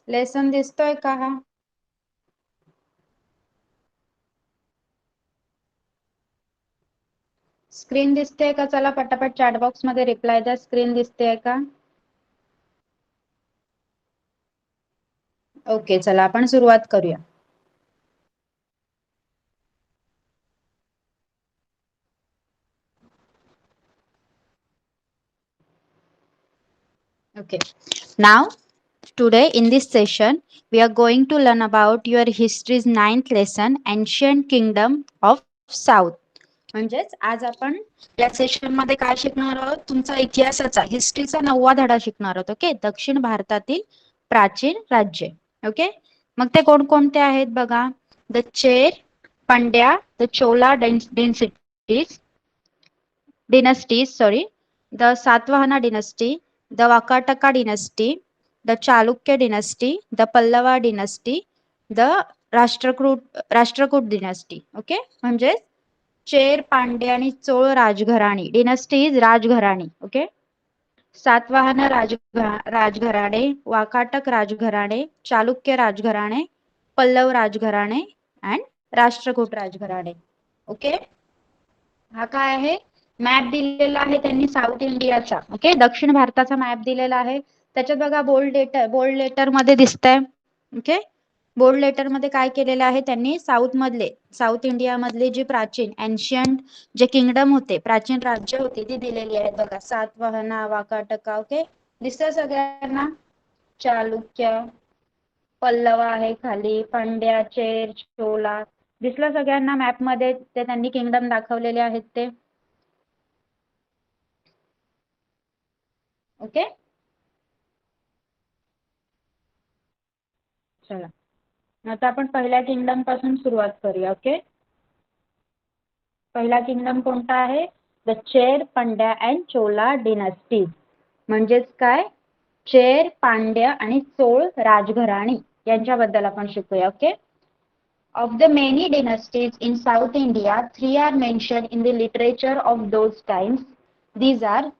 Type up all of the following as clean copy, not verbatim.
Lesson दिसतोय का हा? स्क्रीन दिसते का? चला पटापट चॅट बॉक्स मध्ये रिप्लाय द्या. स्क्रीन दिसते का? ओके, चला आपण सुरुवात करूया. Okay, now today in this session we are going to learn about your history's ninth lesson, Ancient Kingdom of South. म्हणजेच आज आपण या सेशन मध्ये काय शिकणार आहोत? तुमचा इतिहासाचा, हिस्ट्रीचा 9वा धडा शिकणार आहोत. ओके, दक्षिण भारतातील प्राचीन राज्य. ओके, मग ते कोणकोणते आहेत बघा. The Chera, Pandya, the Chola dynasties, sorry, the Satvahana dynasty, the Vakataka dynasty, the Chalukya dynasty, the Pallava dynasty, the Rashtrakut dynasty. Okay, म्हणजे चेर, पांड्य आणि चोळ राजघराणी. डिनस्टी इज राजघराणी. ओके, सातवाहन राजघराणे, वाकाटक राजघराणे, चालुक्य राजघराणे, पल्लव राजघराणे अँड राष्ट्रकूट राजघराणे. ओके, हा काय आहे? मॅप दिलेला आहे त्यांनी साऊथ इंडियाचा. ओके, दक्षिण भारताचा मॅप दिलेला आहे. त्याच्यात बघा बोल्ड लेटर मध्ये दिसतंय. ओके, बोल्ड लेटर मध्ये काय केलेलं आहे त्यांनी? साऊथ इंडिया मधले जे प्राचीन एन्शियंट जे किंगडम होते, प्राचीन राज्य होती, ती दिलेली आहेत बघा. सातवाहना, वाकाटका. ओके, दिसतंय सगळ्यांना? चालुक्य, पल्लव आहे खाली, पांड्या, चेर, चोला. दिसलं सगळ्यांना मॅप मध्ये ते त्यांनी किंगडम दाखवलेले आहेत ते? ओके, चला आता आपण पहिल्या किंगडम पासून सुरुवात करूया. ओके, पहिला किंगडम कोणता आहे? द चेर, पंड्या अँड चोला डिनास्टीज. म्हणजेच काय? चेर, पांड्या आणि चोळ राजघराणी यांच्याबद्दल आपण शिकूया. Okay, of the many dynasties in South India, three are mentioned in the literature of those times. These are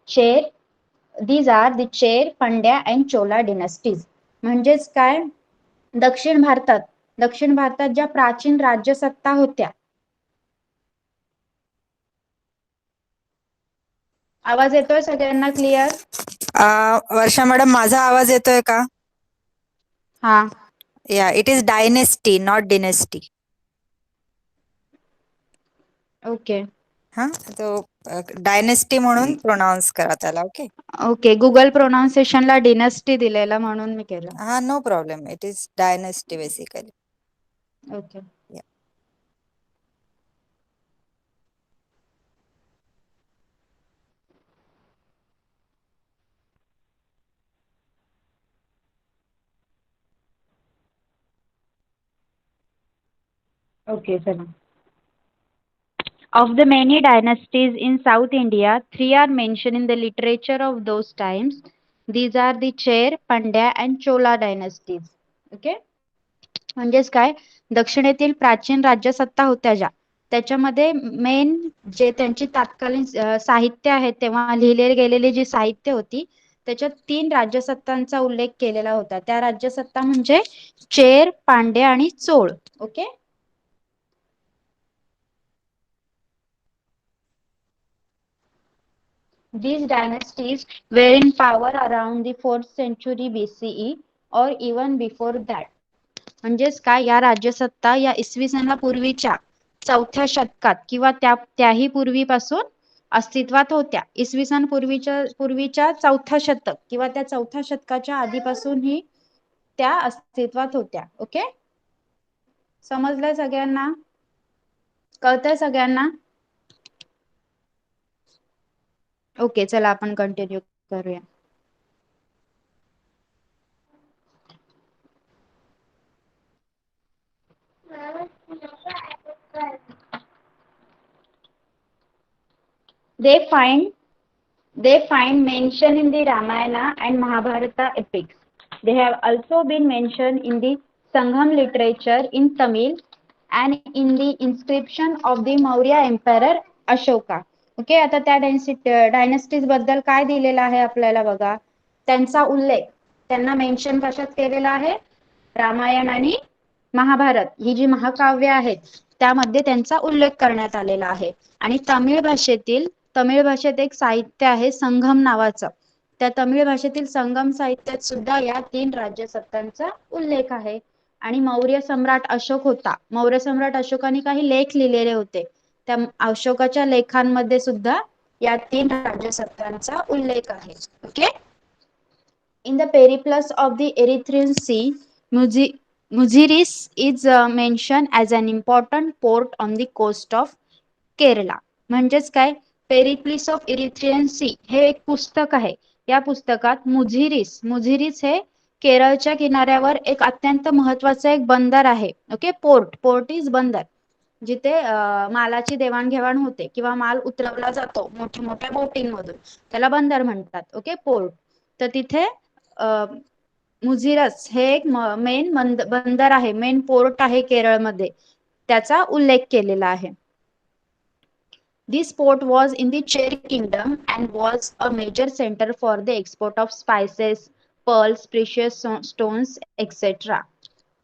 the Chair, Pandya and Chola dynasties. म्हणजेच काय? दक्षिण भारतात ज्या प्राचीन राज्यसत्ता होत्या. आवाज येतोय सगळ्यांना क्लिअर? वर्षा मॅडम, माझा आवाज येतोय का? हा, yeah, it is dynasty not dynasty. Okay. हा, तो डायनेस्टी म्हणून प्रोनाउन्स करा त्याला. ओके ओके, गुगल प्रोनाउन्सिएशनला डिनेस्टी दिलेला म्हणून मी केलं. हा, no problem. It is dynasty basically. Okay, okay, चला. Of the many dynasties in South India, three are mentioned in the literature of those times. These are the Chair, Pandya and Chola dynasties. Okay, म्हणजेच काय? दक्षिणेतील प्राचीन राज्यसत्ता होत्या ज्या, त्याच्यामध्ये main जे त्यांची तत्कालीन साहित्य आहे, तेव्हा लिहिले गेलेले जे साहित्य होती, त्याच्यात 3 राज्यसत्तांचा उल्लेख केलेला होता. त्या राज्यसत्ता म्हणजे चेर, पांड्या आणि Chola. Okay, these dynasties were in power around the 4th century BCE or even before that. म्हणजेच काय? या राज्यसत्ता या इसवी सना पूर्वीच्या 4थ्या शतकात किंवा त्याही पूर्वीपासून अस्तित्वात होत्या. इसवी सन पूर्वीच्या 4थं शतक किंवा त्या 4थ्या शतकाच्या आधीपासूनही त्या अस्तित्वात होत्या. ओके, समजलंय सगळ्यांना? कळतंय सगळ्यांना? ओके, चला आपण कंटिन्यू करूया. They find mention in the Ramayana and Mahabharata epics. They have also been mentioned in the Sangham literature in Tamil and in the inscription of the Maurya Emperor Ashoka. Okay, आता त्या dynasties बद्दल काय दिलेलं आहे आपल्याला बघा. त्यांचा उल्लेख त्यांना मेन्शन कशात केलेला आहे? रामायण आणि महाभारत ही जी महाकाव्य आहेत त्यामध्ये त्यांचा उल्लेख करण्यात आलेला आहे. आणि तमिळ भाषेत एक साहित्य आहे संगम नावाचं. त्या तमिळ भाषेतील संगम साहित्यात सुद्धा या 3 राज्यसत्तांचा उल्लेख आहे. आणि मौर्य सम्राट अशोक होता. मौर्य सम्राट अशोकाने काही लेख लिहिलेले होते. त्या अशोकाच्या लेखांमध्ये सुद्धा या 3 राज्यसत्तांचा उल्लेख आहे. Okay. In the periplus of the Erythraean Sea, Muziris is mentioned as an important port on the coast of Kerala. म्हणजेच काय, पेरिप्लिस ऑफ इरिथ्रियन सी हे एक पुस्तक आहे. या पुस्तकात मुझिरिस हे केरळच्या किनाऱ्यावर एक अत्यंत महत्वाचं एक बंदर आहे. ओके. पोर्ट इज बंदर, जिथे मालाची देवाणघेवाण होते किंवा माल उतरवला जातो मोठ्या मोठ्या बोटिंग मधून, त्याला बंदर म्हणतात. ओके. पोर्ट. तर तिथे मुझिरस हे एक मेन बंदर आहे, मेन पोर्ट आहे केरळमध्ये, त्याचा उल्लेख केलेला आहे. This port was in the Cher kingdom and was a major center for the export of spices, pearls, precious stones, etc.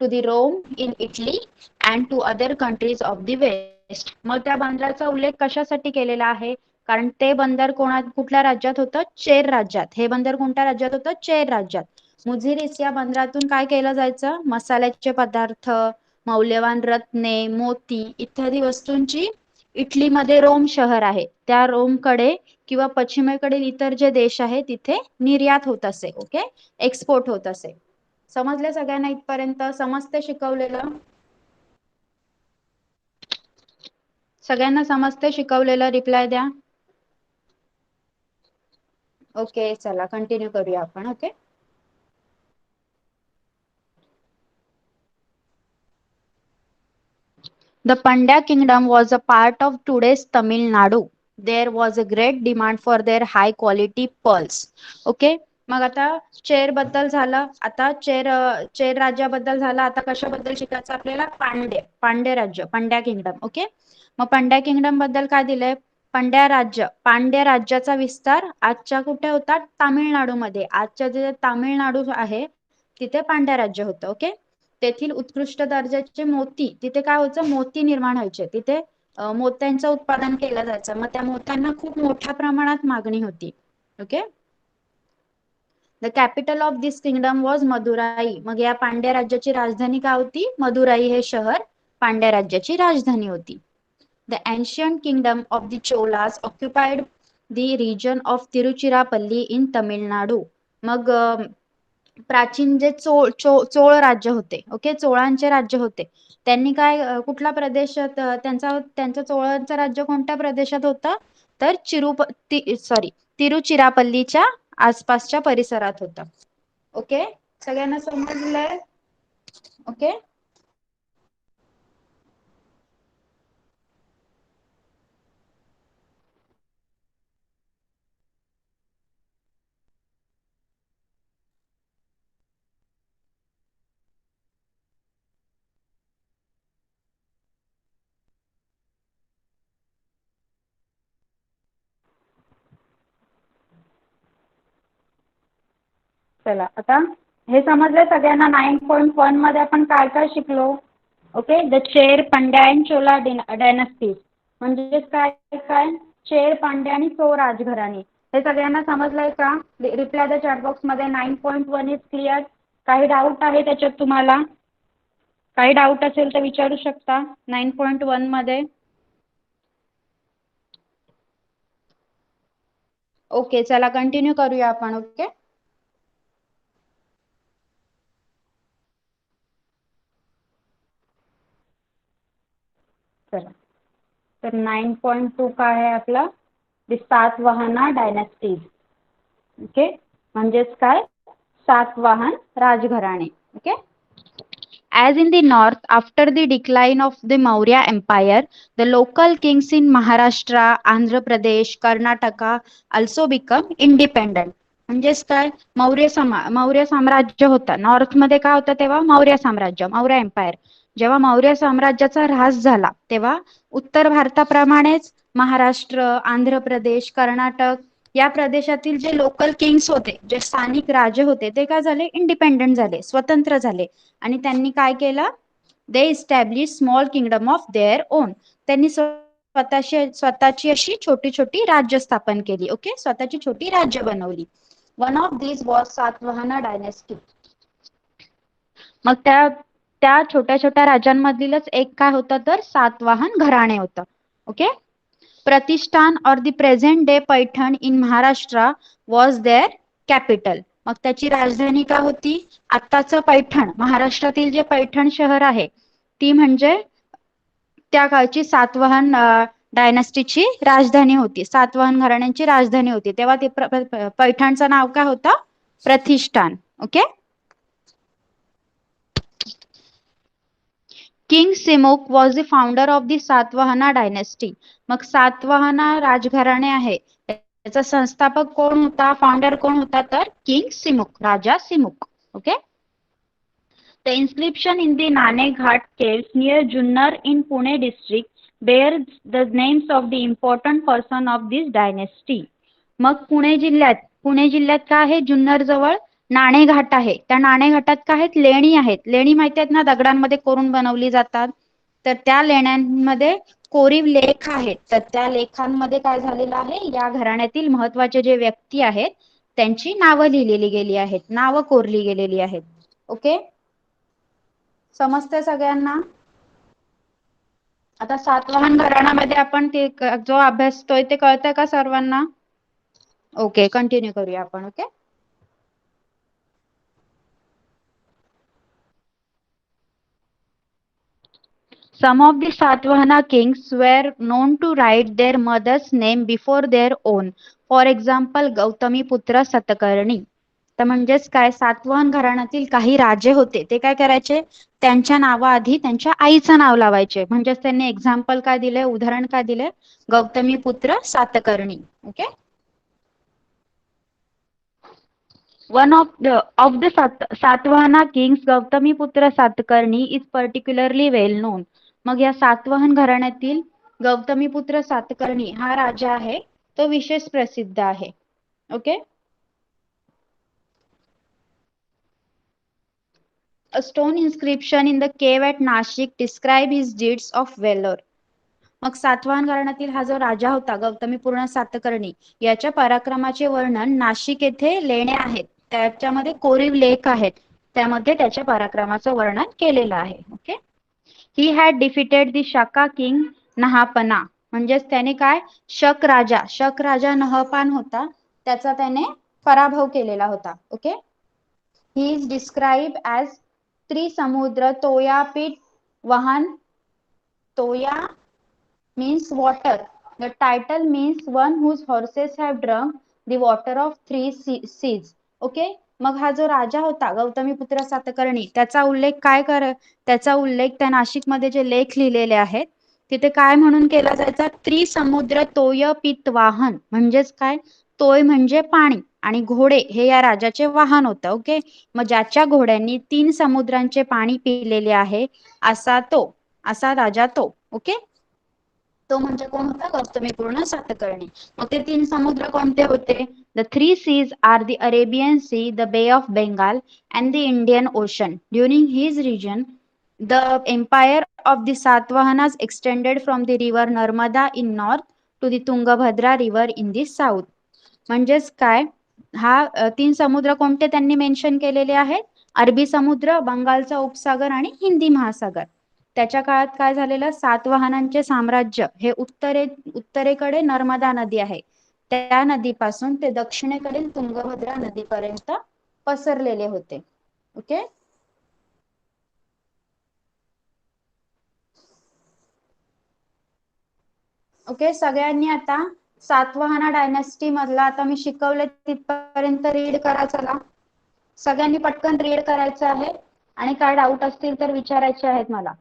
to the Rome in Italy and to other countries of the West. मग त्या बंदराचा उल्लेख कशासाठी केलेला आहे? कारण ते बंदर कुठल्या राज्यात होतं? चेर राज्यात. हे बंदर कोणत्या राज्यात होतं? चेर राज्यात. मुझिरिस या बंदरातून काय केलं जायचं? मसाल्याचे पदार्थ, मौल्यवान रत्ने, मोती इत्यादी वस्तूंची इटलीमध्ये रोम शहर आहे त्या रोमकडे किंवा पश्चिमेकडील इतर जे देश आहे तिथे निर्यात होत असे. ओके. एक्सपोर्ट होत असे. समजले सगळ्यांना इथपर्यंत? समजते शिकवलेलं? सगळ्यांना समजते शिकवलेलं? रिप्लाय द्या. ओके. चला कंटिन्यू करूया आपण. Okay. The Pandya kingdom was a part of today's Tamil Nadu. There was a great demand for their high quality pearls. Okay. मग आता चेर बद्दल झालं. आता चेर राज्याबद्दल झालं. आता कशाबद्दल शिकायचं आपल्याला? पांड्य राज्य, पांड्या किंगडम. ओके. मग पांड्या किंगडम बद्दल काय दिलंय? पांड्य राज्याचा विस्तार आजच्या कुठे होता? तामिळनाडूमध्ये. आजच्या जे तामिळनाडू आहे तिथे पांड्या राज्य होतं. ओके. तेथील उत्कृष्ट दर्जाचे मोती, तिथे काय व्हायचं? मोती निर्माण व्हायचे. तिथे मोत्यांचं उत्पादन केलं जायचं. मग त्या मोत्यांना खूप मोठ्या प्रमाणात मागणी होती. Okay. The capital of this kingdom was Madurai. मग या पांड्या राज्याची राजधानी काय होती? मदुराई हे शहर पांड्या राज्याची राजधानी होती. The ancient kingdom of the Cholas occupied the region of Tiruchirappalli in Tamil Nadu. मग प्राचीन जे चोळ राज्य होते. ओके. चोळांचे राज्य होते. त्यांनी काय कुठला प्रदेश त्यांचं चोळांचं राज्य कोणत्या प्रदेशात होतं? तर तिरुचिरापल्लीच्या आसपासच्या परिसरात होतं. ओके. सगळ्यांना समजलंय? ओके. चला आता हे समजलं सगळ्यांना? 9.1 मध्ये आपण काय काय शिकलो? Okay. The Chera, Pandya and Chola dynasties म्हणजे काय काय? चेर, पांड्या आणि चोळ राजघराणी. हे सगळ्यांना समजलंय का? रिप्लाय द चॅट बॉक्स मध्ये. 9.1 इज क्लिअर? काही डाऊट आहे त्याच्यात तुम्हाला? काही डाऊट असेल तर विचारू शकता 9.1 मध्ये. ओके. चला कंटिन्यू करूया आपण. ओके. चला तर 9.2 काय आहे आपला? The Satavahana dynasties. ओके. म्हणजेच काय? सातवाहन राजघराणे. Okay. As in the north, after the decline of the Maurya Empire, the local kings in Maharashtra, Andhra Pradesh, Karnataka also become independent. म्हणजेच काय? मौर्य साम्राज्य होता. नॉर्थ मध्ये काय होतं तेव्हा? मौर्य साम्राज्य, मौर्य एम्पायर. जेव्हा मौर्य साम्राज्याचा ऱ्हास झाला तेव्हा उत्तर भारताप्रमाणेच महाराष्ट्र, आंध्र प्रदेश, कर्नाटक या प्रदेशातील जे लोकल किंग्स होते, जे स्थानिक राजे होते, ते काय झाले, इंडिपेंडंट झाले, स्वतंत्र झाले. आणि त्यांनी काय केलं, they establish small kingdom of their own. त्यांनी स्वतःची अशी छोटी छोटी राज्य स्थापन केली. ओके, स्वतःची छोटी राज्य बनवली. One of this was Satavahana dynasty. मग त्या छोट्या छोट्या राज्यांमधीलच एक काय होतं, तर सातवाहन घराणे होतं. Okay. Pratishthan or the present day Paithan in Maharashtra was their capital. मग त्याची राजधानी काय होती, आत्ताचं पैठण, महाराष्ट्रातील जे पैठण शहर आहे, ती म्हणजे त्या काळची सातवाहन डायनास्टीची राजधानी होती, सातवाहन घराण्यांची राजधानी होती. तेव्हा ते पैठणचं नाव काय होतं, Pratishthan. Okay. King Simuka was the founder of the Satavahana dynasty. मग सातवाहना राजघराणे आहे, त्याचा संस्थापक कोण होता, फाउंडर कोण होता, तर किंग सिमुक, राजा Simuk. Okay. The inscription in the Nane Ghat caves near Junnar in Pune district bears the names of the important person of this dynasty. मग पुणे जिल्ह्यात काय आहे, जुन्नर जवळ नाणे घाट आहे. त्या नाणे घाटात काय आहेत, लेणी आहेत. लेणी माहिती आहेत ना, दगडांमध्ये कोरून बनवली जातात. तर त्या लेण्यांमध्ये कोरीव लेख आहेत. तर त्या लेखांमध्ये काय झालेलं आहे, या घराण्यातील महत्वाचे जे व्यक्ती आहेत त्यांची नावं लिहिलेली गेली आहेत, नावं कोरली गेलेली आहेत. ओके, समजते सगळ्यांना. आता सातवाहन घराण्यामध्ये आपण ते जो अभ्यासतोय ते कळतंय का सर्वांना? ओके, कंटिन्यू करूया आपण. Okay. Some of the Satvahana kings were known to write their mother's name before their own. For example, Gautami पुत्र सतकर्णी. तर म्हणजेच काय, सातवाहन घराण्यातील काही राजे होते, ते काय करायचे, त्यांच्या नावाआधी त्यांच्या आईचं नाव लावायचे. म्हणजेच त्यांनी एक्झाम्पल काय दिले, उदाहरण काय दिले, गौतमी पुत्र Satakarni. Okay. One of the Satvahana kings, Gautamiputra Satakarni, is particularly well known. मग या सातवाहन घराण्यातील गौतमीपुत्र सातकर्णी हा राजा आहे, तो विशेष प्रसिद्ध आहे. Okay. A stone inscription in the cave at Nashik describe his deeds of valor. मग सातवाहन घराण्यातील हा जो राजा होता, गौतमीपुत्र सातकर्णी, याच्या पराक्रमाचे वर्णन नाशिक येथे लेण्या आहेत, त्याच्यामध्ये कोरीव लेख आहेत, त्यामध्ये त्याच्या पराक्रमाचं वर्णन केलेलं आहे. Okay. He had defeated the Shaka king Nahapana. म्हणजेच त्याने काय, शक राजा नहपान होता, त्याचा त्याने पराभव केलेला होता. Okay. He is describe as Trisamudra Toyapita Vahana. Toya means water. The title means one whose horses have drunk the water of three seas. Okay. मग हा जो राजा होता गौतमीपुत्र सातकर्णी, त्याचा उल्लेख त्या नाशिकमध्ये जे लेख लिहिलेले आहेत तिथे काय म्हणून केला जायचा, त्रिसमुद्र तोय पित वाहन. म्हणजेच काय, तोय म्हणजे पाणी आणि घोडे हे या राजाचे वाहन होतं. ओके. मग ज्याच्या घोड्यांनी 3 समुद्रांचे पाणी पिलेले आहे, असा राजा तो. ओके. तो म्हणजे कोण होता, गौतमीपुत्र सातकर्णी. मग ते 3 समुद्र कोणते होते, the 3 seas are the Arabian sea, the bay of Bengal and the Indian ocean. During his reign the empire of the Satavahanas extended from the river Narmada in north to the Tungabhadra river in the south. म्हणजेच काय, हा 3 समुद्र कोणते त्यांनी mention केलेले आहेत, अरबी समुद्र, बंगालचा उपसागर आणि हिंदी महासागर. त्याच्या काळात काय झालेलं, सातवाहनांचे साम्राज्य हे उत्तरेकडे नर्मदा नदी आहे, त्या नदीपासून ते दक्षिणेकडील तुंगभद्रा नदीपर्यंत पसरलेले होते. ओके. ओके, सगळ्यांनी आता सातवाहना डायनेस्टी मधला आता मी शिकवले तिथपर्यंत रीड करा. चला, सगळ्यांनी पटकन रीड करायचं आहे आणि काय डाऊट असतील तर विचारायचे आहेत मला.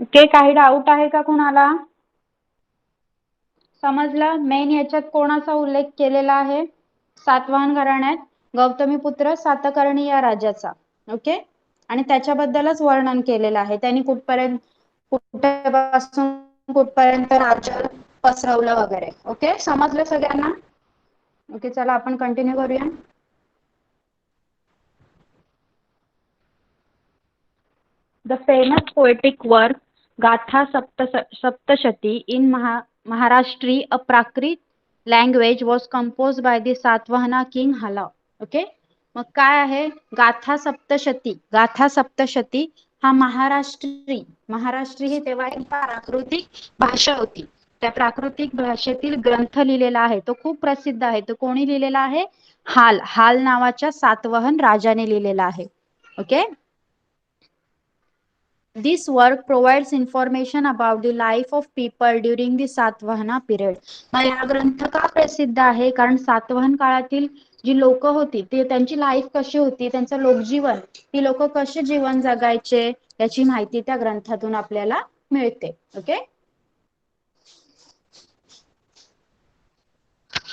ओके, काही डाऊट आहे का कुणाला? समजलं? मेन याच्यात कोणाचा उल्लेख केलेला आहे? सातवाहन घराण्यात गौतमीपुत्र सातकर्णी या राजाचा. ओके, आणि त्याच्याबद्दलच वर्णन केलेलं आहे. त्यांनी कुठपर्यंत कुठेपासून कुठपर्यंत राज्य पसरवलं वगैरे. ओके, समजलं सगळ्यांना? ओके, चला आपण कंटिन्यू करूया. The famous poetic work Gatha Saptashati in Maharashtri, a Prakrit language, was composed by the Satvahana king Hala. Okay, मग काय आहे गाथा सप्तशती? गाथा सप्तशती हा महाराष्ट्री ही तेव्हा एक प्राकृतिक भाषा होती. त्या प्राकृतिक भाषेतील ग्रंथ लिहिलेला आहे, तो खूप प्रसिद्ध आहे. तो कोणी लिहिलेला आहे? हाल नावाच्या सातवाहन राजाने लिहिलेला आहे. Okay, This work provides information about the life of people during the Satavahana period. मग हा ग्रंथ का प्रसिद्ध आहे? कारण सातवाहन काळातील जी लोक होती ते त्यांची लाईफ कशी होती, त्यांचं लोकजीवन, ती लोक कसे जीवन जगायचे याची माहिती त्या ग्रंथातून आपल्याला मिळते. Okay,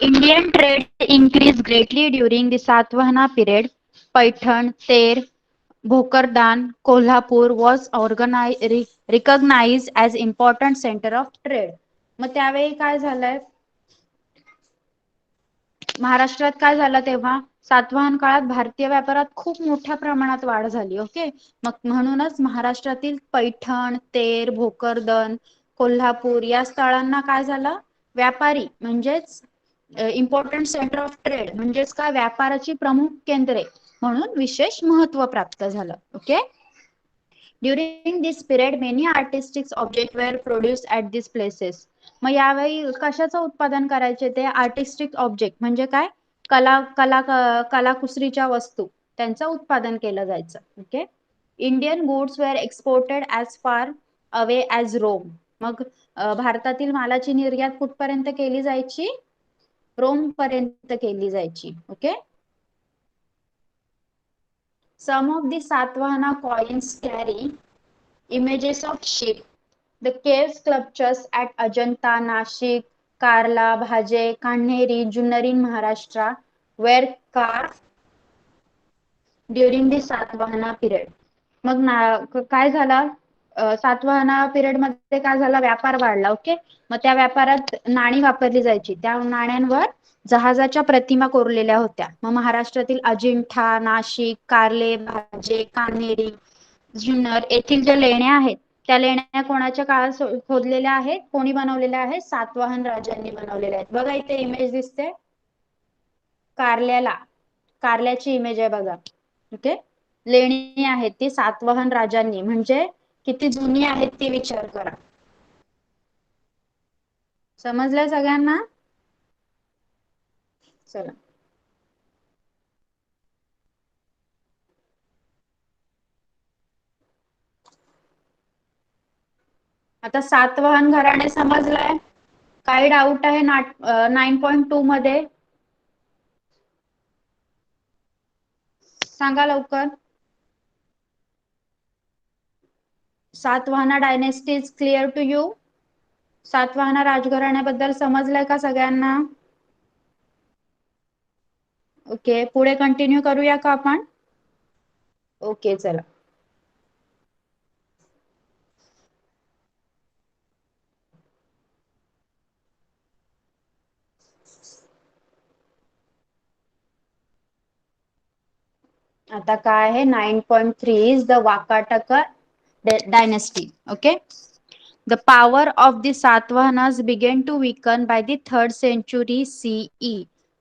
Indian trade increased greatly during the Satvahana period. Paithan, Ter, Bhokardan, Kolhapur was recognized as important center of trade. मग त्यावेळी काय झालंय? महाराष्ट्रात काय झालं तेव्हा? सातवाहन काळात भारतीय व्यापारात खूप मोठ्या प्रमाणात वाढ झाली. ओके, मग म्हणूनच महाराष्ट्रातील पैठण, तेर, भोकरदन, कोल्हापूर या स्थळांना काय झालं? व्यापारी म्हणजेच इम्पॉर्टंट सेंटर ऑफ ट्रेड म्हणजेच काय, व्यापाराची प्रमुख केंद्रे म्हणून विशेष महत्व प्राप्त झालं. Okay, during this period many artistic object were produce at this places. मग यावेळी कशाचं उत्पादन करायचे ते? आर्टिस्टिक ऑब्जेक्ट म्हणजे काय? कलाकुसरीच्या वस्तू, त्यांचं उत्पादन केलं जायचं. Okay, Indian goods were exported as far away as Rome. मग भारतातील मालाची निर्यात कुठपर्यंत केली जायची? रोम पर्यंत केली जायची. Okay, some of the Satvahana coins carry images of sheep. The cave sculptures at Ajanta, Nashik, Karla, Bhaje, Kanheri, Junnari in Maharashtra were carved during the Satvahana period. मग काय झालं? सातवाहना पिरियड मध्ये काय झाला? व्यापार वाढला. ओके, मग त्या व्यापारात नाणी वापरली जायची. त्या नाण्यांवर जहाजाच्या प्रतिमा कोरलेल्या होत्या. मग महाराष्ट्रातील अजिंठा, नाशिक, कार्ले, भाजे, कान्हेरी, जुन्नर येथील ज्या लेण्या आहेत त्या लेण्या कोणाच्या काळात खोदलेल्या आहेत? कोणी बनवलेल्या आहेत? सातवाहन राजांनी बनवलेल्या आहेत. बघा इथे इमेज दिसते, कारल्याची इमेज आहे बघा. ओके, लेणी आहेत ती सातवाहन राजांनी, म्हणजे किती जुनी आहेत ती विचार करा. समजलं सगळ्यांना? चला, आता सातवाहन घराणे समजलंय? काही डाऊट आहे 9.2 मध्ये? सांगा लवकर. Satavahana dynasty is clear to you? Satavahana राजघराण्याबद्दल समजलंय का सगळ्यांना? ओके, पुढे कंटिन्यू करूया का आपण? ओके, चला. आता काय आहे? 9.3 is the Vakataka dynasty. Okay, the power of the Satavahanas began to weaken by the 3rd century CE.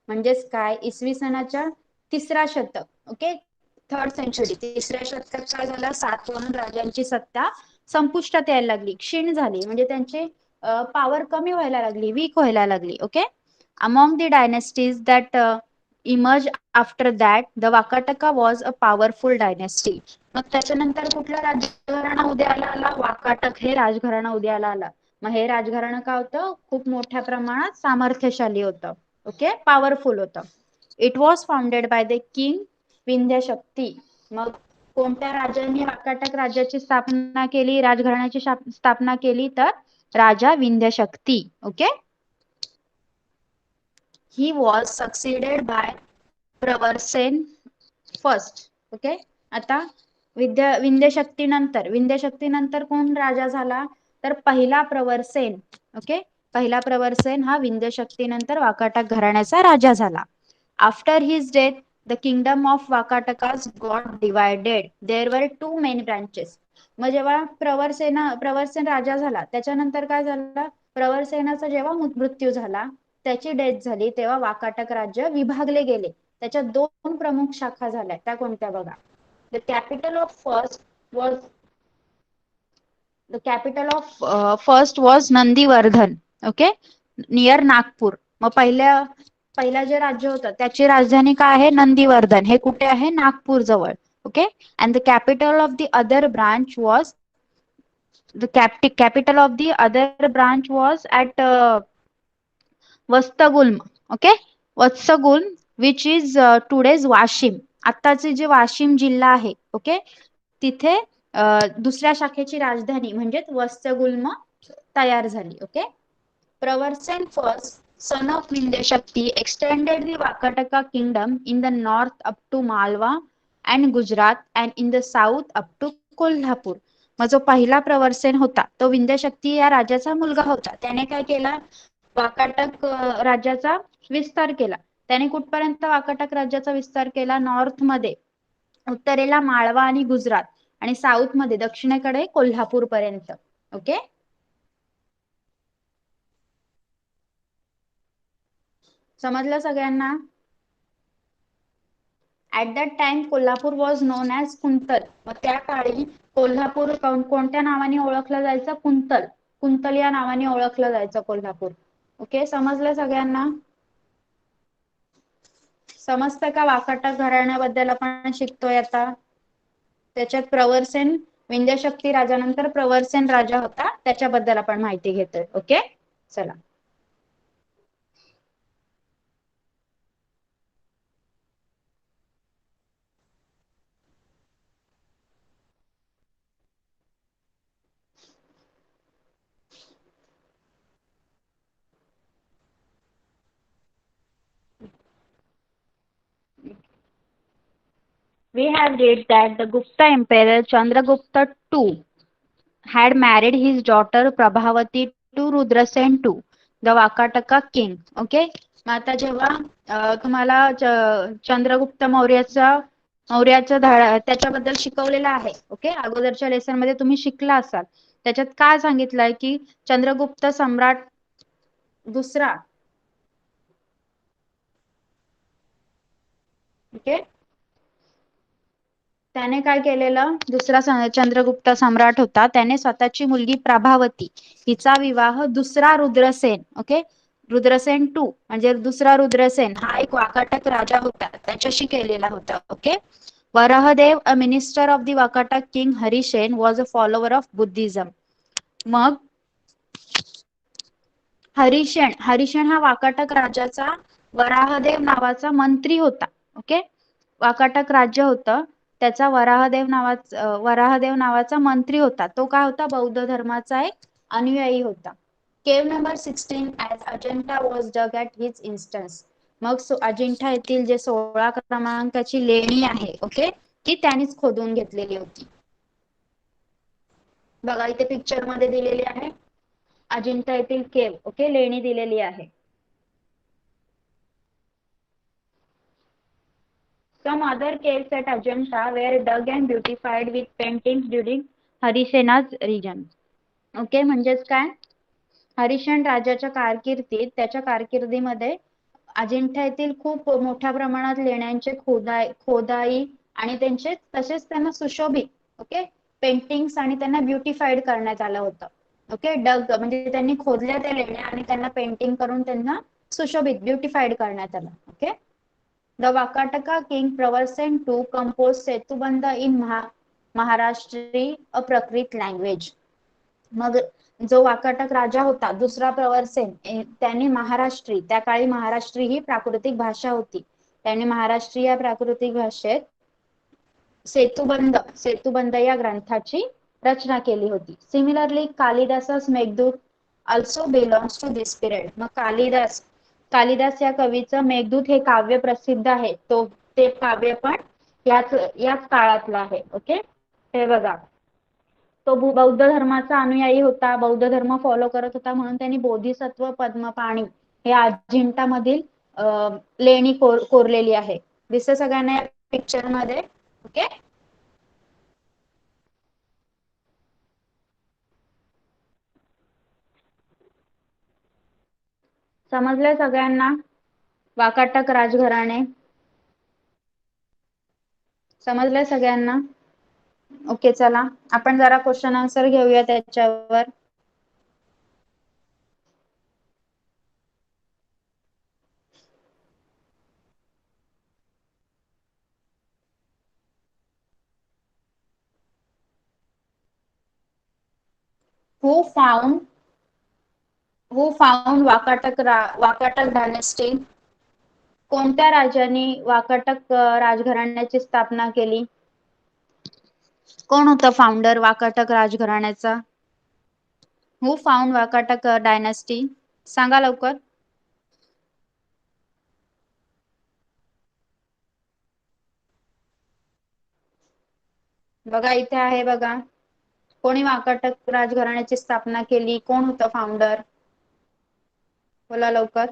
म्हणजेच काय? इसवी सनाच्या 3रा शतक. ओके, 3rd century, 3ऱ्या शतकात काय झालं? सातवाहन राजांची सत्ता संपुष्टात यायला लागली, क्षीण झाली, म्हणजे त्यांची पॉवर कमी व्हायला लागली, वीक व्हायला लागली. Okay, among the dynasties that emerged after that, the Vakataka was a powerful dynasty. मग त्याच्यानंतर कुठला राजघराणा उदयाला आला? वाकाटक हे राजघराणा उदयाला आला. मग हे राजघराणा काय होतं? खूप मोठ्या प्रमाणात सामर्थ्यशाली होतं. ओके, पॉवरफुल होतं. It was founded by the king Vindhyashakti. मग कोणत्या राजांनी वाकाटक राज्याची स्थापना केली, राजघराण्याची स्थापना केली? तर राजा Vindhyashakti. Okay. He was succeeded by Pravarasena first. Okay. आता विंध्यशक्ती नंतर कोण राजा झाला? तर पहिला प्रवरसेन. ओके. पहिला प्रवरसेन हा विंध्यशक्ती नंतर वाकाटक घराण्याचा राजा झाला. After his death the kingdom of Vakatakas got divided. There were two main branches. मग जेव्हा प्रवरसेन राजा झाला त्याच्यानंतर काय झालं? प्रवरसेनाचा जेव्हा मृत्यू झाला, त्याची डेथ झाली, तेव्हा वाकाटक राज्य विभागले गेले. त्याच्या दोन प्रमुख शाखा झाल्या. त्या कोणत्या बघा? The capital of first was Nandivardhan. Okay. Near Nagpur. मग पहिला जे राज्य होतं त्याची राजधानी काय आहे? नंदीवर्धन. हे कुठे आहे? नागपूर जवळ. Okay. And the capital of the other branch was at Vatsagulma. Okay. Vatsagulma which is today's Washim. आत्ताचे जे वाशिम जिल्हा आहे, ओके, तिथे दुसऱ्या शाखेची राजधानी म्हणजे वत्सगुल्म तयार झाली. Okay. Pravarasena first, son of Vindyashakti, extended the Vakataka kingdom in the north up to Malwa and Gujarat and in the south up to Kolhapur. मग जो पहिला प्रवरसेन होता तो विंध्यशक्ती या राजाचा मुलगा होता. त्याने काय केला? वाकाटक राज्याचा विस्तार केला. त्याने कुठपर्यंत वाकाटक राज्याचा विस्तार केला? नॉर्थ मध्ये उत्तरेला माळवा आणि गुजरात आणि साऊथ मध्ये दक्षिणेकडे कोल्हापूर पर्यंत. ओके. समजलं सगळ्यांना? At that time Kolhapur was non as quintal. मग त्या काळी कोल्हापूर कोणत्या नावाने ओळखलं जायचं? कुंतल. कुंतल या नावाने ओळखलं जायचं कोल्हापूर. ओके. समजलं सगळ्यांना? समजतं का? वाकाटक घराण्याबद्दल आपण शिकतोय आता. त्याच्यात प्रवरसेन विंध्यशक्ती राजानंतर प्रवरसेन राजा होता, त्याच्याबद्दल आपण माहिती घेतोय. ओके. चला. We have read that the Gupta Emperor Chandragupta II had married his daughter Prabhavati to Rudrasen II, the Vakataka king. Okay. मग आता जेव्हा तुम्हाला चंद्रगुप्त मौर्याचं त्याच्याबद्दल शिकवलेलं आहे. ओके. अगोदरच्या लेसन मध्ये तुम्ही शिकला असाल. त्याच्यात काय सांगितलंय की चंद्रगुप्त सम्राट दुसरा, ओके, त्याने काय केलेलं? दुसरा चंद्रगुप्त सम्राट होता, त्याने स्वतःची मुलगी प्रभावती हिचा विवाह दुसरा रुद्रसेन, ओके, रुद्रसेन टू म्हणजे दुसरा रुद्रसेन हा एक वाकाटक राजा होता त्याच्याशी केलेला होता. Okay. Varahadeva, a minister of the Vakataka king Harisena, was a follower of Buddhism. मग हरिसेन हा वाकाटक राजाचा वराहदेव नावाचा मंत्री होता. ओके. वाकाटक राज्य होतं, त्याचा वराहदेव नावाचा मंत्री होता. तो काय होता? बौद्ध धर्माचा एक अनुयायी होता. Cave number 16 at Ajanta was dug at his instance. मग अजिंठा येथील जे 16 क्रमांकाची लेणी आहे, ओके, ती त्यांनीच खोदून घेतलेली होती. बघा इथे पिक्चर मध्ये दिलेली आहे अजिंठा येथील केव. ओके. लेणी दिलेली आहे. Some other caves at Ajanta were dug and beautified with paintings during हरिसेना's region. Okay. म्हणजेच काय? हरिसेन राजाच्या कारकिर्दीत त्याच्या कारकिर्दीमध्ये अजिंठा येथील खूप मोठ्या प्रमाणात लेण्यांचे खोदाई आणि त्यांचे तसेच त्यांना सुशोभित, ओके, पेंटिंग्स आणि त्यांना ब्युटिफाईड करण्यात आलं होतं. ओके. डग म्हणजे त्यांनी खोदल्या त्या लेण्या आणि त्यांना पेंटिंग करून त्यांना सुशोभित ब्युटिफाईड करण्यात आलं. Okay. The Vakataka king Pravarsen II composed Setubandha in Maharashtri, a Prakrit language. मग जो वाकाटक राजा होता दुसरा प्रवरसेन त्यांनी महाराष्ट्री, त्या काळी महाराष्ट्री ही प्राकृतिक भाषा होती, त्यांनी महाराष्ट्री या प्राकृतिक भाषेत सेतुबंद या ग्रंथाची रचना केली होती. Similarly Kalidasa's Meghaduta also belongs to this period. मग कालिदास या कवीचं मेघदूत हे काव्य प्रसिद्ध आहे. ते काव्य पण याच काळातलं आहे. ओके, हे बघा, तो बौद्ध धर्माचा अनुयायी होता, बौद्ध धर्म फॉलो करत होता, म्हणून त्यांनी बोधिसत्व पद्मपाणी हे अजिंठामधील लेणी कोरलेली आहे. दिसतं सगळ्यांना पिक्चर मध्ये. ओके, समजलंय सगळ्यांना? वाकाटक राजघराणे समजलंय सगळ्यांना? ओके, चला आपण जरा क्वेश्चन आन्सर घेऊया त्याच्यावर. Who found Wakatak dynasty? कोणत्या राजांनी वाकाटक राजघराण्याची स्थापना केली? कोण होता फाउंडर वाकाटक राजघराण्याचा? Who found Vakataka dynasty? सांगा लवकर. बघा इथे आहे बघा, कोणी वाकाटक राजघराण्याची स्थापना केली, कोण होतं फाउंडर? बोला लवकर.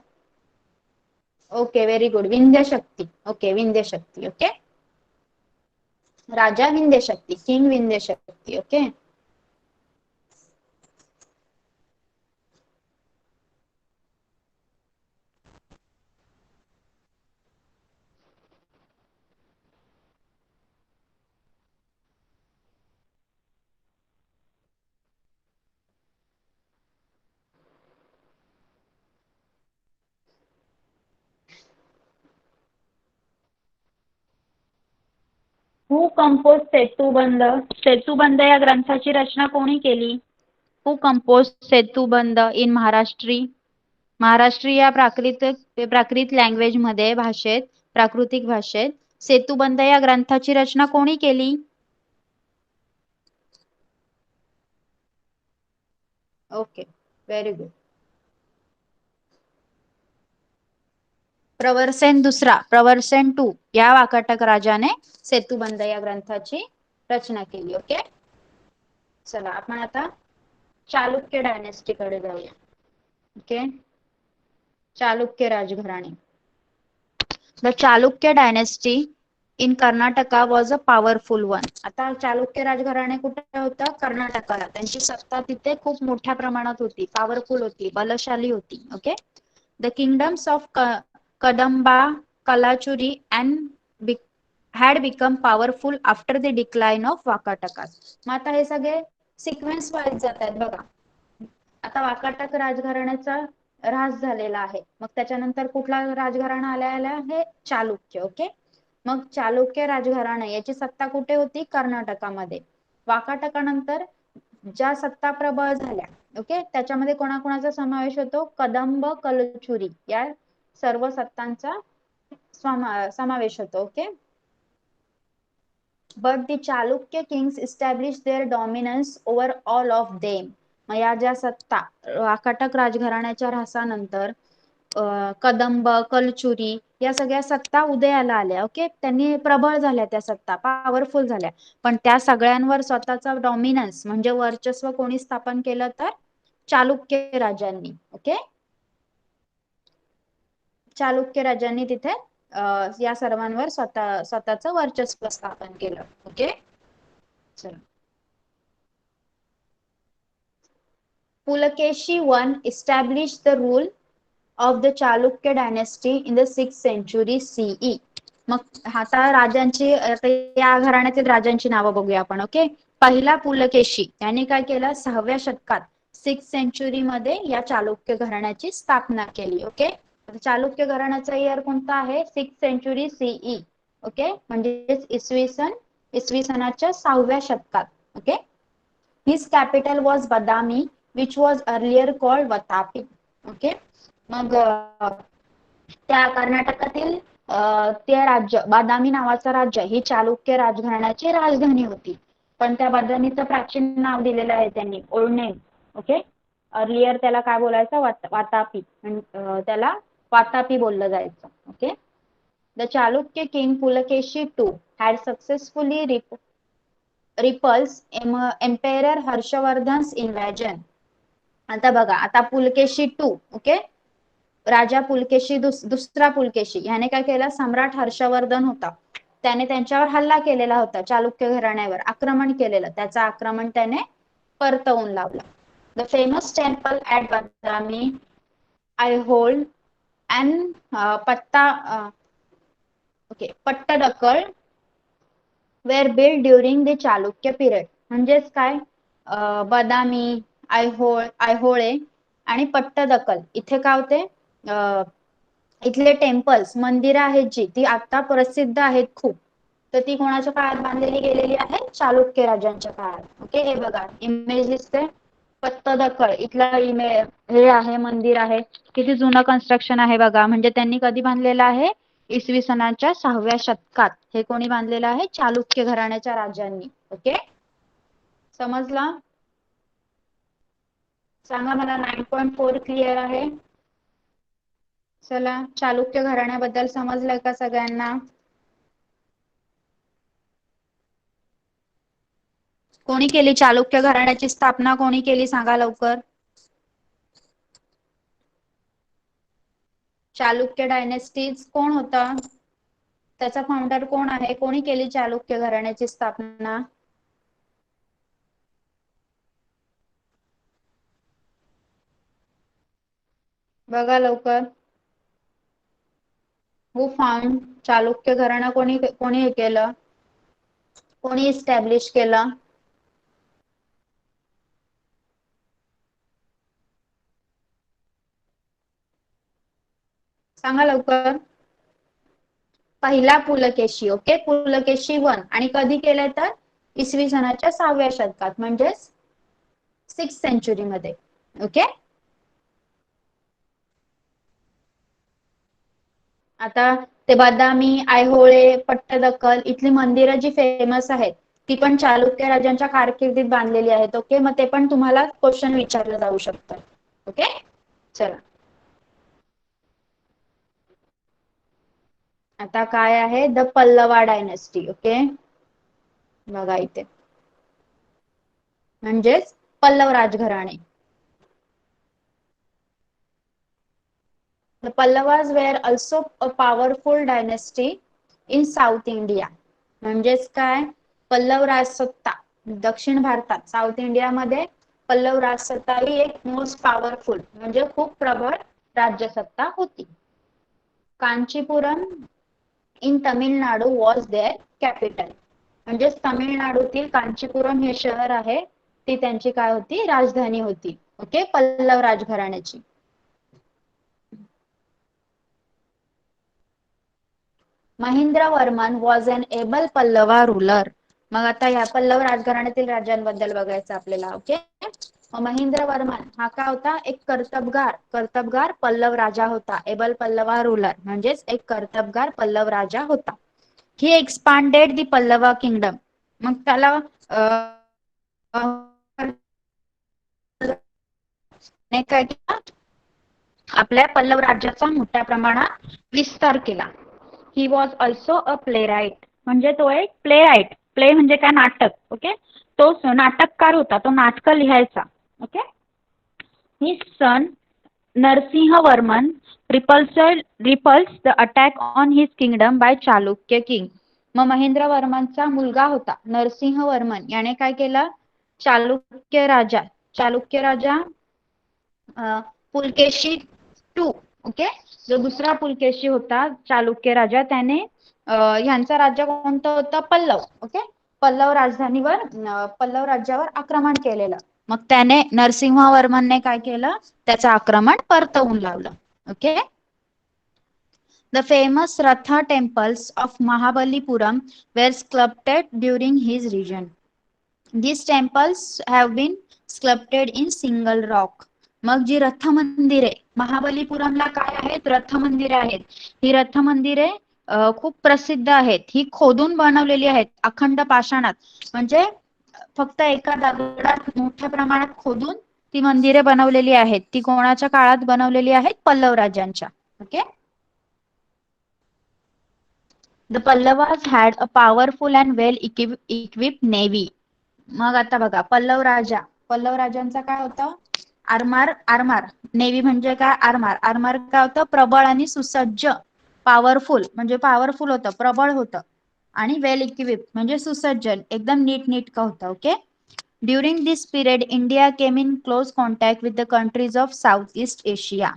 Okay, very good, Vindhyashakti. Okay, Vindhyashakti. Okay, राजा Vindhyashakti, king Vindhyashakti. Okay, who compose Setubandh? Setubandh या ग्रंथाची रचना कोणी केली? Who compose Setubandh in Maharashtri या प्राकृत लँग्वेज मध्ये प्राकृतिक भाषेत सेतुबंद या ग्रंथाची रचना कोणी केली? Okay, very good. प्रवरसेन 2 या वाकाटक राजाने सेतुबंद या ग्रंथाची रचना केली. ओके, चला आपण आता चालुक्य डायनेस्टी कडे जाऊया. ओके, चालुक्य राजघराणे. The Chalukya dynasty in Karnataka was a powerful one. आता चालुक्य राजघराणे कुठे होतं? कर्नाटकाला. त्यांची सत्ता तिथे खूप मोठ्या प्रमाणात होती, पॉवरफुल होती, बलशाली होती. Okay, the kingdoms of Kadamba, Kalachuri and had become powerful after the decline of Vakatakas. मग आता हे सगळे सिक्वेन्स वाईज जात आहेत बघा. आता वाकाटक राजघराण्याचा ऱ्हास झालेला आहे, मग त्याच्यानंतर कुठला राजघराणा आला आहे? चालुक्य. ओके, मग चालुक्य राजघराणा याची सत्ता कुठे होती? कर्नाटकामध्ये. वाकाटकानंतर ज्या सत्ता प्रबळ झाल्या, ओके, त्याच्यामध्ये कोणाकोणाचा समावेश होतो? कदंब, कलचुरी या सर्व सत्तांचा समावेश होतो. Okay, but the Chalukya kings establish their dominance over all of them. मग या ज्या सत्ता वाकाटक राजघराण्याच्या ऱ्हासानंतर कदंब, कलचुरी या सगळ्या सत्ता उदयाला आल्या. ओके, त्यांनी प्रबळ झाल्या, त्या सत्ता पॉवरफुल झाल्या, पण त्या सगळ्यांवर स्वतःचा डॉमिनन्स म्हणजे वर्चस्व कोणी स्थापन केलं? तर चालुक्य राजांनी. ओके, चालुक्य राजांनी तिथे या सर्वांवर स्वतःचं वर्चस्व स्थापन केलं. ओके, चला. Pulakeshi one established the rule of the Chalukya dynasty in the 6th century CE. मग आता राजांची, या घराण्यातील राजांची नावं बघूया आपण. ओके, पहिला पुलकेशी यांनी काय केलं? 6व्या शतकात 6th सेंचुरी मध्ये या चालुक्य घराण्याची स्थापना केली. ओके, चालुक्य घराण्याचा इयर कोणता आहे? 6th century CE. ओके, म्हणजे इसवी सनाच्या 6व्या शतकात. Okay, his capital was Badami which was earlier called Vatapi. Okay, मग त्या कर्नाटकातील ते राज्य बादामी नावाचं राज्य ही चालुक्य राजघराण्याची राजधानी होती. पण त्या बादामीचं प्राचीन नाव दिलेलं आहे त्यांनी, ओल्ड नेम. ओके. अर्लियर त्याला काय बोलायचं, वातापी. त्याला वातापी बोललं जायचं. Okay. The Chalukya king Pulakeshi two had successfully repulse emperor Harshavardhan's invasion. आता बघा, आता पुलकेशी टू, ओके, राजा पुलकेशी दुसरा पुलकेशी ह्याने काय केलं, सम्राट हर्षवर्धन होता, त्याने त्यांच्यावर हल्ला केलेला होता, चालुक्य घराण्यावर आक्रमण केलेलं, त्याचं आक्रमण त्याने परतवून लावलं. The famous temple at Badami, Aihole and Pattadakal were build during the Chalukya period. म्हणजेच काय, बदामी, ऐहोळे आणि पट्टदकल इथे काय होते, इथले टेम्पल्स, मंदिरं आहेत जी, ती आता प्रसिद्ध आहेत खूप, तर ती कोणाच्या काळात बांधलेली गेलेली आहे, चालुक्य राजांच्या काळात. ओके. हे बघा इमेज दिसते, पट्टदकल इथला हे आहे, मंदिर आहे, किती जुनं कन्स्ट्रक्शन आहे बघा. म्हणजे त्यांनी कधी बांधलेलं आहे, इसवी सनाच्या 6व्या शतकात. हे कोणी बांधलेलं आहे, चालुक्य घराण्याच्या राजांनी. ओके. समजला? सांगा मला, 9.4 क्लिअर आहे? चला, चालुक्य घराण्याबद्दल समजलंय का सगळ्यांना? कोणी केली चालुक्य घराण्याची स्थापना, कोणी केली सांगा लवकर. चालुक्य डायनेस्टीज कोण होता, त्याचा फाउंडर कोण आहे, कोणी केली चालुक्य घराण्याची स्थापना? बघा लवकर. हु फाउंड चालुक्य घराणं, कोणी कोणी हे केलं, कोणी इस्टॅब्लिश केलं? सांगा लवकर. पहिला पुलकेशी. ओके. पुलकेशी 1. आणि कधी केलंय तर इसवी सनाच्या 6व्या शतकात, म्हणजेच 6th सेंचुरी मध्ये. ओके. आता ते बदामी, ऐहोळे, पट्टदकल इथली मंदिरं जी फेमस आहेत, ती पण चालुक्य राजांच्या कारकिर्दीत बांधलेली आहेत. ओके. मग ते पण तुम्हाला क्वेश्चन विचारलं जाऊ शकतं. ओके. चला, आता काय आहे, द पल्लवा डायनेस्टी. ओके. बघा इथे, म्हणजेच पल्लव राजघराणे. The Pallavas were also a powerful dynasty in South India. म्हणजेच काय, पल्लव राजसत्ता दक्षिण भारतात, साऊथ इंडियामध्ये पल्लव राजसत्ता ही एक मोस्ट पॉवरफुल, म्हणजे खूप प्रबळ राज्यसत्ता होती. Kanchipuram in Tamil Nadu was their capital. म्हणजेच तमिळनाडूतील कांचीपुरम हे शहर आहे, ती त्यांची काय होती, राजधानी होती. ओके. पल्लव राजघराण्याची. Mahendravarman was an able Pallava ruler. मग आता या पल्लव राजघराण्यातील राजांबद्दल बघायचं आपल्याला. ओके. महेंद्रवर्मन हा काय होता, एक कर्तबगार पल्लव राजा होता. एबल पल्लवा रूलर म्हणजेच एक कर्तबगार पल्लव राजा होता. ही एक्सपांडेड दी पल्लवा किंगडम. मग त्याला काय केला, आपल्या पल्लव राज्याचा मोठ्या प्रमाणात विस्तार केला. He was also a playwright. म्हणजे तो एक प्ले राईट, प्ले म्हणजे काय, नाटक. ओके. तो नाटककार होता, तो नाटक लिहायचा. Okay. His son Narasimhavarman repulse the attack on his kingdom by Chalukya king. मग महेंद्रवर्मनचा मुलगा होता नरसिंहवर्मन, याने काय केलं, चालुक्य राजा पुलकेशी 2. ओके. जो दुसरा पुलकेशी होता चालुक्य राजा, त्याने ह्यांचं राज्य कोणतं होतं, पल्लव. ओके. पल्लव राजधानीवर, पल्लव राज्यावर आक्रमण केलेलं. मग त्याने, नरसिंहवर्मनने काय केलं, त्याचं आक्रमण परतवून लावलं. Okay. The famous Ratha temples of Mahabalipuram were sculpted during his reign. These temples have been sculpted in single rock. मग जी रथ मंदिरे महाबलीपुरमला काय आहेत, रथ मंदिरे आहेत. ही रथ मंदिरे खूप प्रसिद्ध आहेत. ही खोदून बनवलेली आहेत अखंड पाषाणात. म्हणजे फक्त एका दगडात मोठ्या प्रमाणात खोदून ती मंदिरे बनवलेली आहेत. ती कोणाच्या काळात बनवलेली आहेत? पल्लव राजांच्या. Okay. The Pallavas had a powerful and well equipped navy. मग आता बघा, पल्लव राजांचा काय होतं? आरमार नेव्ही म्हणजे काय? आरमार काय होतं? प्रबळ आणि सुसज्ज. पॉवरफुल म्हणजे पॉवरफुल होतं, प्रबळ होतं. आणि वेल इक्विप म्हणजे सुसज्ज, एकदम नीटनेटकं होतं. Okay. During this period India came in close contact with the countries of south east Asia.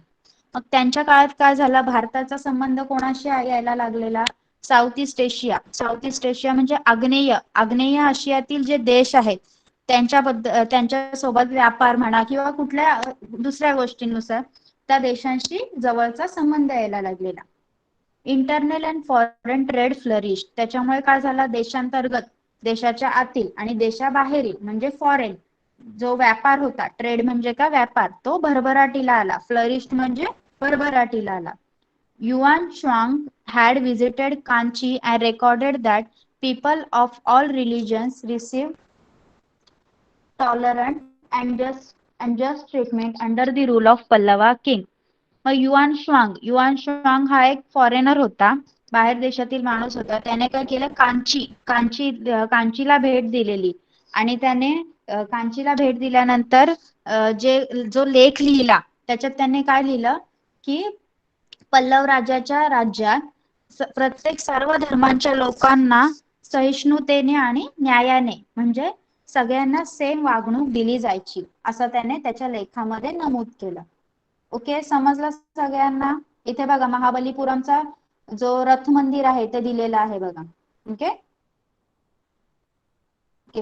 मग त्यांच्या काळात काय झालं? भारताचा संबंध कोणाशी यायला लागलेला? South east Asia. South east Asia म्हणजे आग्नेय आशियातील जे देश आहेत त्यांच्या सोबत व्यापार म्हणा किंवा कुठल्या दुसऱ्या गोष्टींनुसार त्या देशांशी जवळचा संबंध यायला लागलेला. Internal and foreign trade flourish. त्याच्यामुळे काय झाला? देशांतर्गत, देशाच्या आतील आणि देशाबाहेरील म्हणजे फॉरेन जो व्यापार होता, ट्रेड म्हणजे काय? व्यापार, तो भरभराटीला आला. फ्लरिश म्हणजे भरभराटीला आला. Yuan Chwang had visited Kanchi and recorded that people of all religions received tolerant and just treatment under the rule of Pallava king. मग युआन श्वांग हा एक फॉरेनर होता, बाहेर देशातील माणूस होता. त्याने काय केलं? कांचीला भेट दिलेली. आणि त्याने कांचीला भेट दिल्यानंतर जो लेख लिहिला त्याच्यात त्याने काय लिहिलं की पल्लव राजाच्या राज्यात प्रत्येक सर्व धर्मांच्या लोकांना सहिष्णुतेने आणि न्यायाने म्हणजे सगळ्यांना सेम वागणूक दिली जायची, असं त्याने त्याच्या लेखामध्ये नमूद केलं. ओके, समजलं सगळ्यांना? इथे बघा, महाबलीपुरमचा जो रथ मंदिर आहे ते दिलेलं आहे बघा. ओके.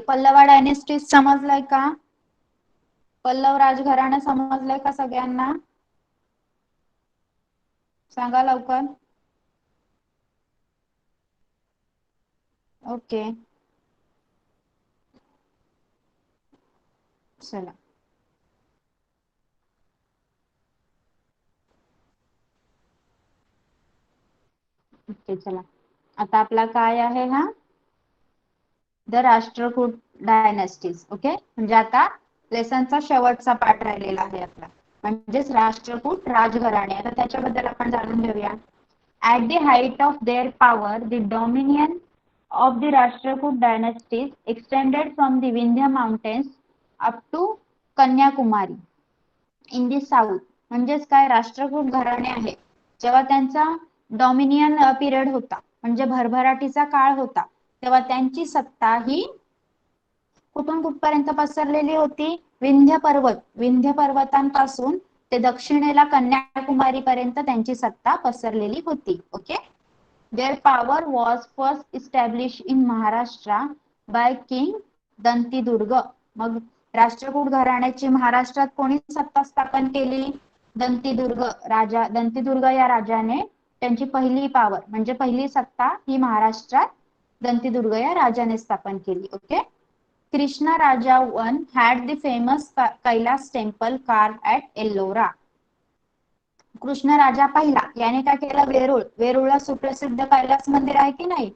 पल्लवा डायनेस्टी समजलंय का? पल्लव राजघराणं समजलंय का सगळ्यांना? सांगा लवकर. ओके, चला. ओके, चला. आता आपला काय आहे हा? The Rashtrakuta dynasties. ओके, म्हणजे आता लेसनचा शेवटचा पार्ट राहिलेला आहे आपला, म्हणजेच राष्ट्रकूट राजघराणे. आता त्याच्याबद्दल आपण जाणून घेऊया. At the height of their power the dominion of the Rashtrakoot dynasties extended from the Vindhya mountains up to Kanyakumari in the south. म्हणजेच काय? राष्ट्रकूट घराणे आहे जेव्हा त्यांचा डॉमिनियन पिरियड होता, म्हणजे भरभराटीचा काळ होता, तेव्हा त्यांची सत्ता ही कुठून कुठपर्यंत पसरलेली होती? विंध्य पर्वतांपासून ते दक्षिणेला कन्याकुमारी पर्यंत त्यांची सत्ता पसरलेली होती. Okay. Their power was first established in Maharashtra by King Dantidurga. मग राष्ट्रकूट घराण्याची महाराष्ट्रात कोणी सत्ता स्थापन केली? दंतीदुर्ग या राजाने त्यांची पहिली पॉवर म्हणजे पहिली सत्ता ही महाराष्ट्रात दंतीदुर्ग या राजाने स्थापन केली. Okay. Krishna Raja one had the famous Kailash temple carved at Ellora. Krishna राजा पहिला याने काय केलं? वेरूळला सुप्रसिद्ध कैलास मंदिर आहे की नाही,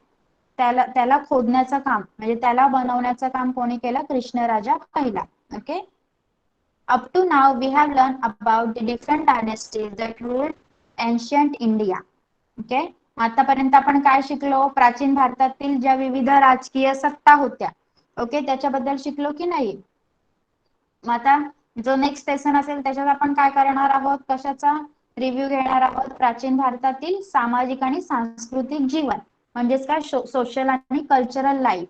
त्याला खोदण्याचं काम म्हणजे त्याला बनवण्याचं काम कोणी केलं? कृष्ण राजा पहिला. Okay. Up to now we have learn about the different dynasties that ruled ancient India. Okay. आतापर्यंत आपण काय शिकलो? प्राचीन भारतातील ज्या विविध राजकीय सत्ता होत्या, ओके, त्याच्याबद्दल शिकलो की नाही? मग आता जो नेक्स्ट सेशन असेल त्याच्यात आपण काय करणार आहोत? कशाचा रिव्ह्यू घेणार आहोत? प्राचीन भारतातील सामाजिक आणि सांस्कृतिक जीवन म्हणजेच काय? सोशल आणि कल्चरल लाईफ.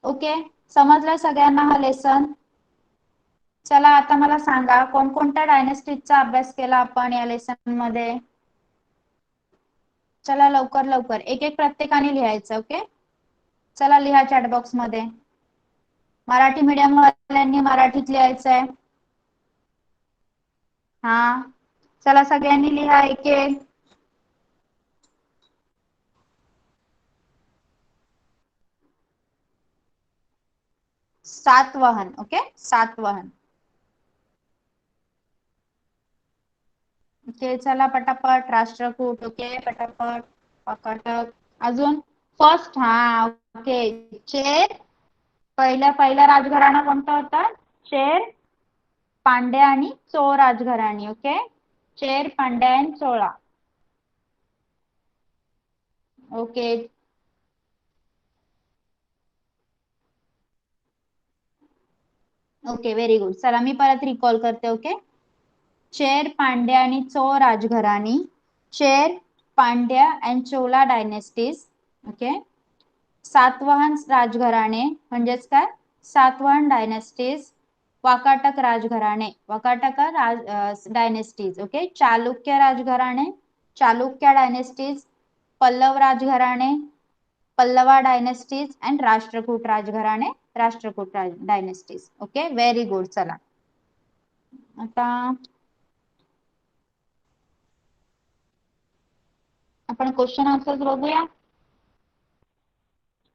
ओके, समजलं सगळ्यांना हा लेसन? चला, आता मला सांगा कोणकोणत्या डायनेस्टीजचा अभ्यास केला आपण या लेसन मध्ये? चला लवकर लवकर एक एक प्रत्येकाने लिहायचं. ओके, चला लिहा चॅट बॉक्स मध्ये. मराठी मीडियम वाल्यांनी मराठीत लिहायचंय. हा, चला सगळ्यांनी लिहा एक एक. सातवाहन. ओके, सातवाहन. ओके, चला पटापट. राष्ट्रकूट. ओके, पटापट वाकाटक अजून फर्स्ट हा ओके चेर पहिला राजघराणा कोणता होता चेर पांड्या आणि चोळ राजघराणी ओके चेर पांड्या आणि Chola okay okay very good चला मी परत रिकॉल करते ओके चेर पांड्या आणि चोळ राजघराणी Chera Pandya and Chola dynasties okay Satavahana राजघराणे म्हणजेच काय सातवाहन डायनेस्टीज वाकाटक राजघराणे वाकाटक डायनेस्टीज ओके चालुक्य राजघराणे चालुक्य डायनेस्टीज पल्लव राजघराणे पल्लवा डायनेस्टीज अँड राष्ट्रकूट राजघराणे Rashtrakuta dynasties okay very good चला आता आपण क्वेश्चन आन्सर्स बघूया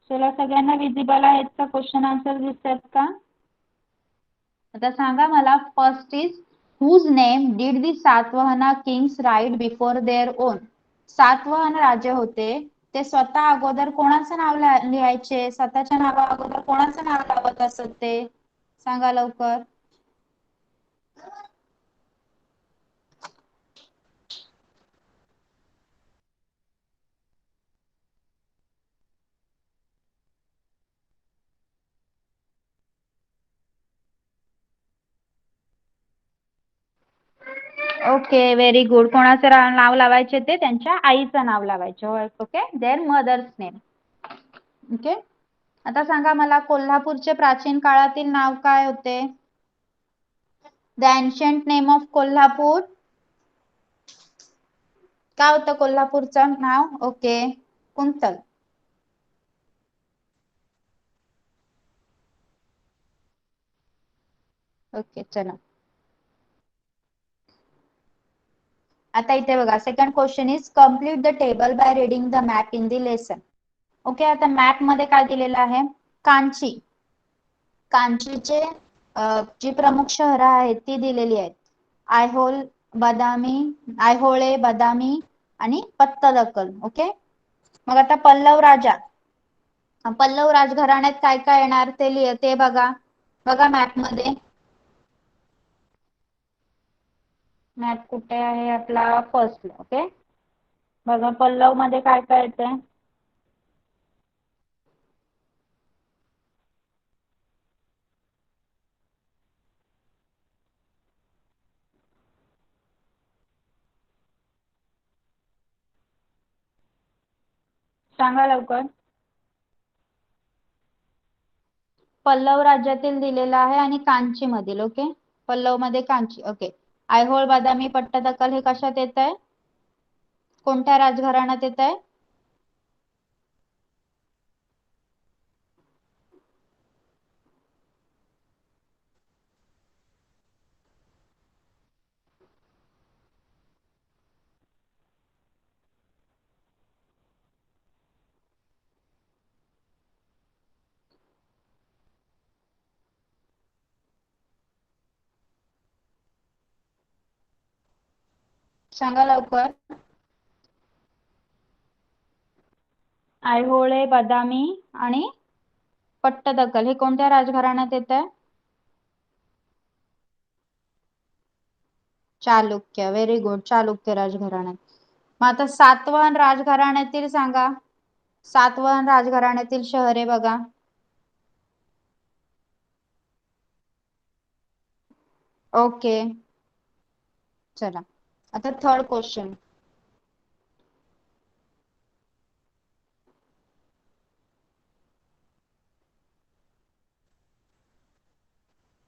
चला सगळ्यांना विजिबल आहेत का क्वेश्चन आन्सर दिसतात का आता सांगा मला first is whose name did the Satavahana kings write before their own Satavahana राजे होते ते स्वतः अगोदर कोणाचं नाव लिहायचे स्वतःच्या नावा अगोदर कोणाचं नाव लावत असत ते सांगा लवकर ओके व्हेरी गुड कोणाचं नाव लावायचे ते त्यांच्या आईचं नाव लावायचे okay their mother's name okay आता सांगा मला कोल्हापूरचे प्राचीन काळातील नाव काय होते the ancient name of Kolhapur काय होतं कोल्हापूरचं नाव ओके कुंतल ओके चला आता इथे बघा second question is complete the table by reading the map in the lesson okay आता मॅप मध्ये काय दिलेलं आहे कांची कांचीचे जी प्रमुख शहरं आहेत ती दिलेली आहेत आयहोल बदामी आयहोळे बदामी आणि पत्तदकल ओके मग आता पल्लव राजघराण्यात काय काय येणार ते बघा बघा मॅप मध्ये मॅप कुठे आहे आपला फर्स्ट ओके बघा पल्लव मध्ये काय काय येते सांगा लवकर पल्लव राज्यातील दिलेला आहे आणि कांची मधील ओके पल्लव मध्ये कांची ओके आयहोळ बदामी पट्टदकल हे कशात येत आहे कोणत्या राजघराण्यात येत आहे सांगा लवकर आयहोळे बदामी आणि पट्टदकल हे कोणत्या राजघराण्यात येत आहे चालुक्य व्हेरी गुड चालुक्य राजघराण्यात मग आता सातवाहन राजघराण्यातील सांगा सातवाहन राजघराण्यातील शहरे बघा ओके चला आता थर्ड क्वेश्चन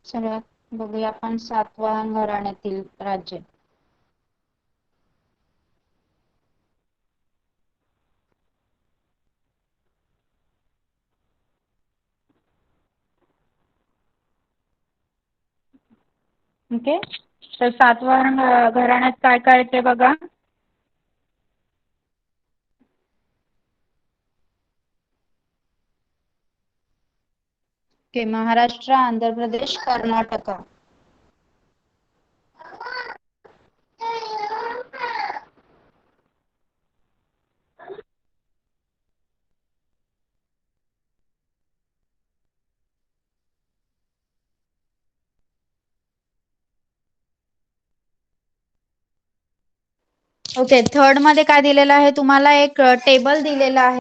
चला बघूया आपण सातवाहन घराण्यातील राज्य ओके तर सातवाहन घराण्यात काय काय येते बघा okay Maharashtra Andhra Pradesh Karnataka okay, third मध्ये काय दिलेलं आहे तुम्हाला? एक टेबल दिलेला आहे.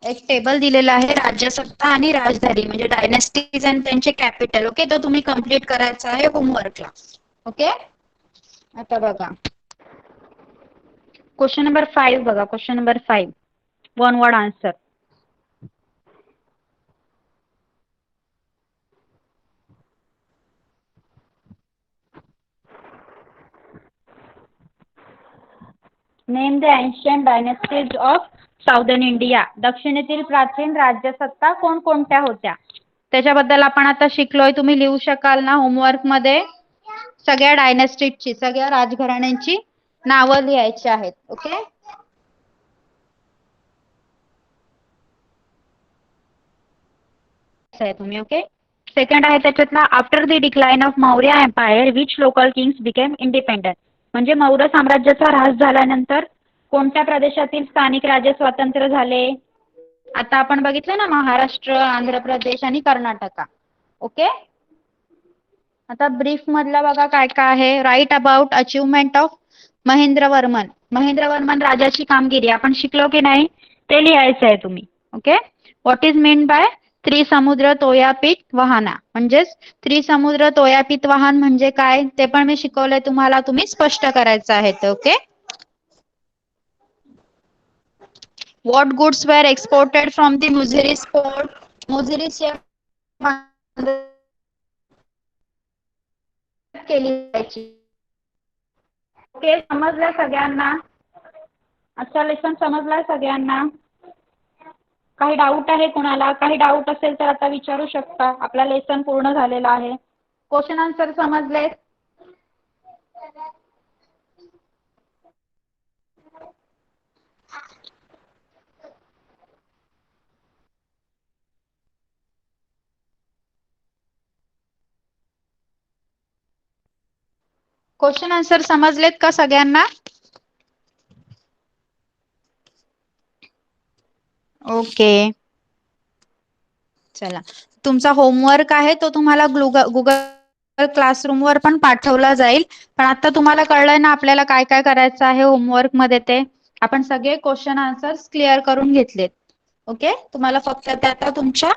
एक टेबल दिलेला आहे राज्यसत्ता आणि राजधानी म्हणजे डायनेस्टीज आणि त्यांचे कॅपिटल. ओके, तो तुम्ही कंप्लीट करायचा आहे होमवर्कला. ओके, आता बघा क्वेश्चन नंबर 5 बघा. Question number 5 one word answer. Name the ancient dynasties of southern India. दक्षिणेतील प्राचीन राज्यसत्ता कोणकोणत्या होत्या त्याच्याबद्दल आपण आता शिकलोय. तुम्ही लिहू शकाल ना होमवर्क मध्ये? सगळ्या डायनेस्टीजची, सगळ्या राजघराण्यांची नावं लिहायची आहेत. ओके, तुम्ही ओके. सेकंड आहे त्याच्यातला after the decline of Maurya empire which local kings became independent. म्हणजे मौर्य साम्राज्याचा ऱ्हास झाल्यानंतर कोणत्या प्रदेशातील स्थानिक राजे स्वतंत्र झाले? आता आपण बघितलं ना, महाराष्ट्र, आंध्र प्रदेश आणि कर्नाटका. ओके, आता ब्रीफ मधला बघा काय काय आहे. Write about achievement of Mahendravarman. Mahendravarman राजाची कामगिरी आपण शिकलो की नाही ते लिहायचं आहे तुम्ही. Okay, what is mean by Trisamudra Toyapita Vahana. म्हणजेच त्रिसमुद्र तोयापीत वाहन म्हणजे काय ते पण मी शिकवलंय तुम्हाला, तुम्ही स्पष्ट करायचं आहे. Okay, what goods were exported from the Muziris port? मुझिरीस केली जायची. ओके, समजलं सगळ्यांना? आजचा लेसन समजलाय सगळ्यांना? काही डाऊट आहे कोणाला? काही डाऊट असेल तर आता विचारू शकता. आपला लेसन पूर्ण झालेला आहे. क्वेश्चन आन्सर समजले? क्वेश्चन आन्सर समजलेत का सगळ्यांना? ओके, चला, तुमचा होमवर्क आहे तो तुम्हाला गुगल क्लासरूम वर पण पाठवला जाईल. पण आता तुम्हाला कळलंय ना आपल्याला काय काय करायचं आहे होमवर्क मध्ये ते. आपण सगळे क्वेश्चन आन्सर्स क्लिअर करून घेतलेत. ओके, तुम्हाला फक्त ते आता तुमच्या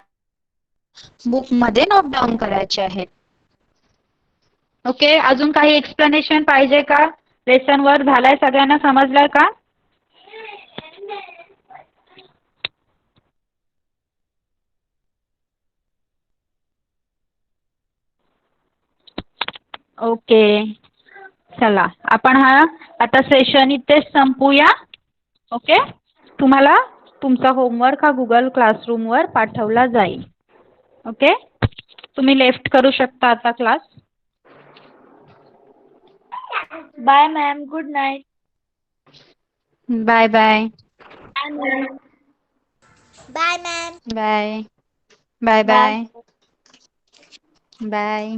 बुक मध्ये नोट डाऊन करायचे आहे. ओके, अजून काही एक्सप्लेनेशन पाहिजे का? लेसन वर झालाय, सगळ्यांना समजलंय का? ओके, चला आपण हा आता सेशन इथेच संपूया. ओके, तुम्हाला तुमचा होमवर्क हा गुगल क्लासरूम वर पाठवला जाईल. ओके, तुम्ही लेफ्ट करू शकता आता class. Bye ma'am, good night. Bye bye. Bye ma'am. Bye bye. Bye bye. Bye.